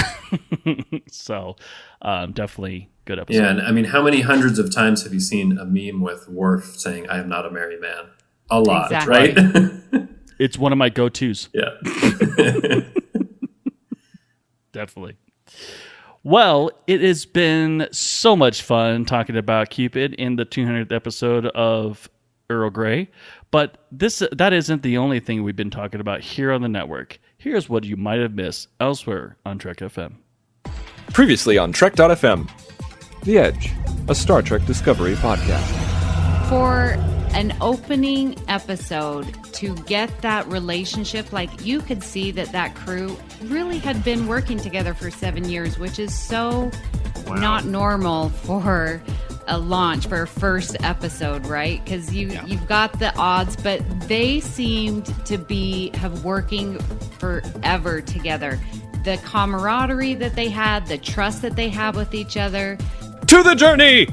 So, definitely good episode. Yeah, and I mean, how many hundreds of times have you seen a meme with Worf saying, "I am not a married man"? A lot, exactly. Right? It's one of my go-tos. Yeah. Definitely. Well, it has been so much fun talking about Cupid in the 200th episode of Earl Grey, but that isn't the only thing we've been talking about here on the network. Here's what you might have missed elsewhere on Trek FM. Previously on Trek.fm, The Edge, a Star Trek Discovery podcast. For an opening episode to get that relationship, like you could see that crew really had been working together for 7 years, which is so not normal for a launch for a first episode, right? Because you've got the odds, but they seemed to have working forever together. The camaraderie that they had, the trust that they have with each other. To the journey!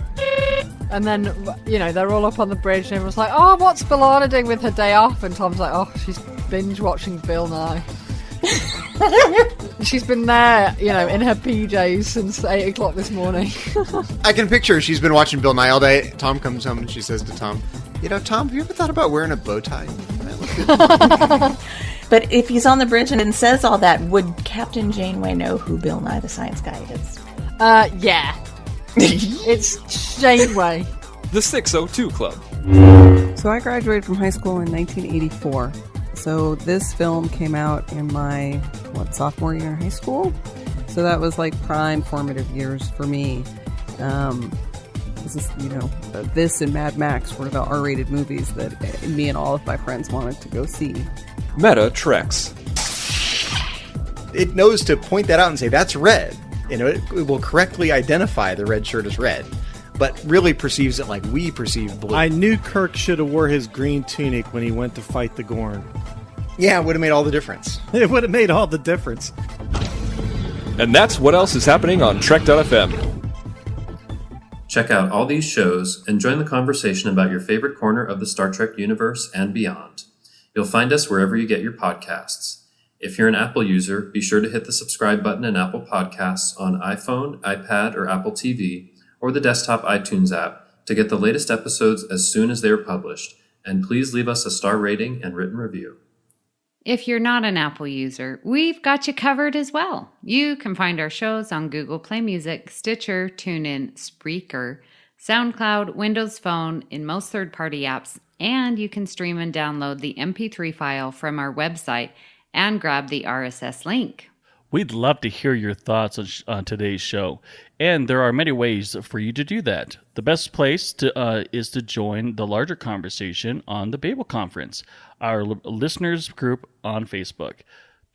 And then, they're all up on the bridge and everyone's like, oh, what's B'Elanna doing with her day off? And Tom's like, oh, she's binge watching Bill Nye. She's been there, in her PJs since 8 o'clock this morning. I can picture her. She's been watching Bill Nye all day. Tom comes home and she says to Tom, Tom, have you ever thought about wearing a bow tie? That look good. But if he's on the bridge and says all that, would Captain Janeway know who Bill Nye the Science Guy is? Yeah. It's Janeway. The 602 Club. So I graduated from high school in 1984. So this film came out in my, sophomore year in high school? So that was like prime formative years for me. This and Mad Max were the R-rated movies that me and all of my friends wanted to go see. Meta Treks. It knows to point that out and say, that's red. It will correctly identify the red shirt as red, but really perceives it like we perceive blue. I knew Kirk should have wore his green tunic when he went to fight the Gorn. Yeah, it would have made all the difference. It would have made all the difference. And that's what else is happening on Trek.fm. Check out all these shows and join the conversation about your favorite corner of the Star Trek universe and beyond. You'll find us wherever you get your podcasts. If you're an Apple user, be sure to hit the subscribe button in Apple Podcasts on iPhone, iPad, or Apple TV, or the desktop iTunes app to get the latest episodes as soon as they are published. And please leave us a star rating and written review. If you're not an Apple user, we've got you covered as well. You can find our shows on Google Play Music, Stitcher, TuneIn, Spreaker, SoundCloud, Windows Phone, in most third-party apps, and you can stream and download the MP3 file from our website and grab the RSS link. We'd love to hear your thoughts on today's show, and there are many ways for you to do that. The best place is to join the larger conversation on the Babel Conference, our listeners group on Facebook.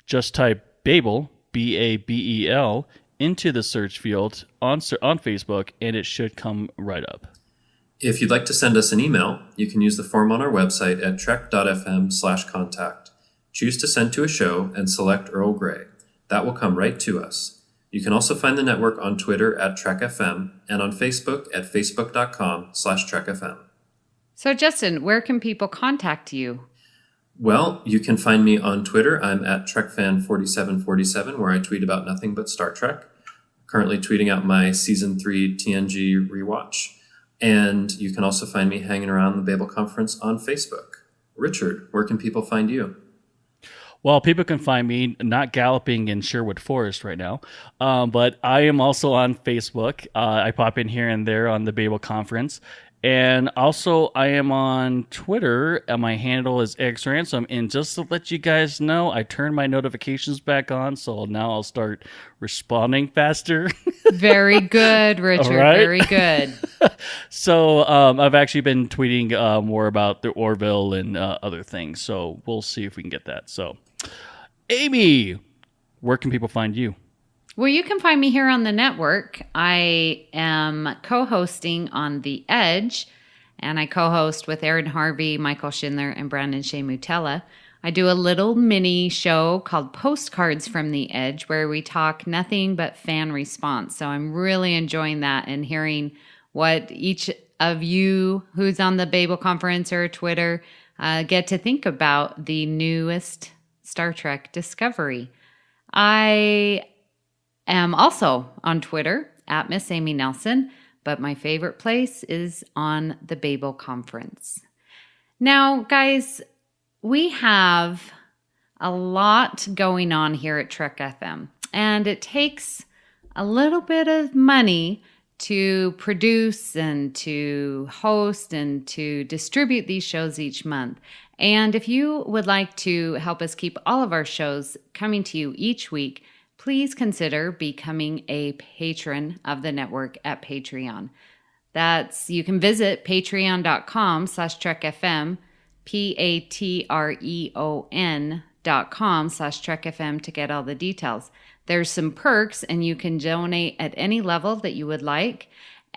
Just type Babel, B-A-B-E-L, into the search field on Facebook, and it should come right up. If you'd like to send us an email, you can use the form on our website at trek.fm/contact. Choose to send to a show and select Earl Grey. That will come right to us. You can also find the network on Twitter at TrekFM and on Facebook at facebook.com/TrekFM. So Justin, where can people contact you? Well, you can find me on Twitter. I'm at TrekFan4747, where I tweet about nothing but Star Trek. Currently tweeting out my Season 3 TNG rewatch. And you can also find me hanging around the Babel Conference on Facebook. Richard, where can people find you? Well, people can find me not galloping in Sherwood Forest right now, but I am also on Facebook. I pop in here and there on the Babel Conference. And also, I am on Twitter, and my handle is xransom. And just to let you guys know, I turned my notifications back on, so now I'll start responding faster. Very good, Richard. Right? Very good. So I've actually been tweeting more about the Orville and other things. So we'll see if we can get that. So, Amy, where can people find you? Well, you can find me here on the network. I am co-hosting on The Edge, and I co-host with Aaron Harvey, Michael Schindler, and Brandon Shea Mutella. I do a little mini show called Postcards from The Edge, where we talk nothing but fan response. So I'm really enjoying that and hearing what each of you who's on the Babel Conference or Twitter get to think about the newest Star Trek Discovery. I am also on Twitter at Miss Amy Nelson, but my favorite place is on the Babel Conference. Now, guys, we have a lot going on here at Trek FM, and it takes a little bit of money to produce and to host and to distribute these shows each month. And if you would like to help us keep all of our shows coming to you each week, please consider becoming a patron of the network at Patreon. You can visit patreon.com/TrekFM, patreon.com/TrekFM to get all the details. There's some perks, and you can donate at any level that you would like.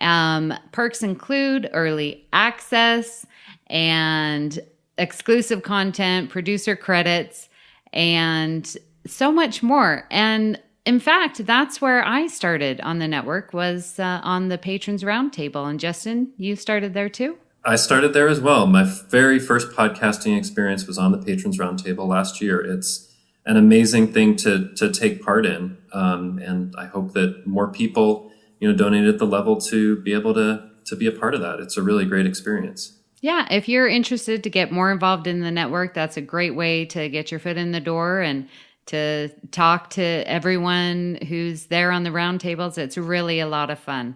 Perks include early access and exclusive content, producer credits, and so much more. And in fact, that's where I started on the network, was on the Patrons Roundtable. And Justin, you started there too? I started there as well. My very first podcasting experience was on the Patrons Roundtable last year. It's an amazing thing to take part in. And I hope that more people, donate at the level to be able to be a part of that. It's a really great experience. Yeah, if you're interested to get more involved in the network, that's a great way to get your foot in the door and to talk to everyone who's there on the roundtables. It's really a lot of fun.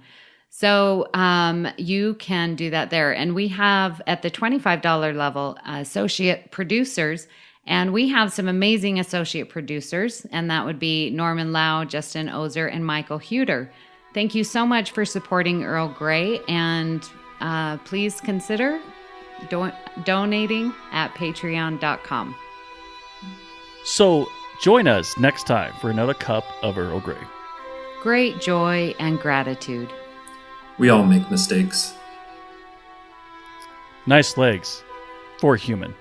So you can do that there. And we have, at the $25 level, associate producers. And we have some amazing associate producers. And that would be Norman Lau, Justin Ozer, and Michael Huter. Thank you so much for supporting Earl Grey. And please consider donating at patreon.com. So join us next time for another cup of Earl Grey. Great joy and gratitude. We all make mistakes. Nice legs for a human.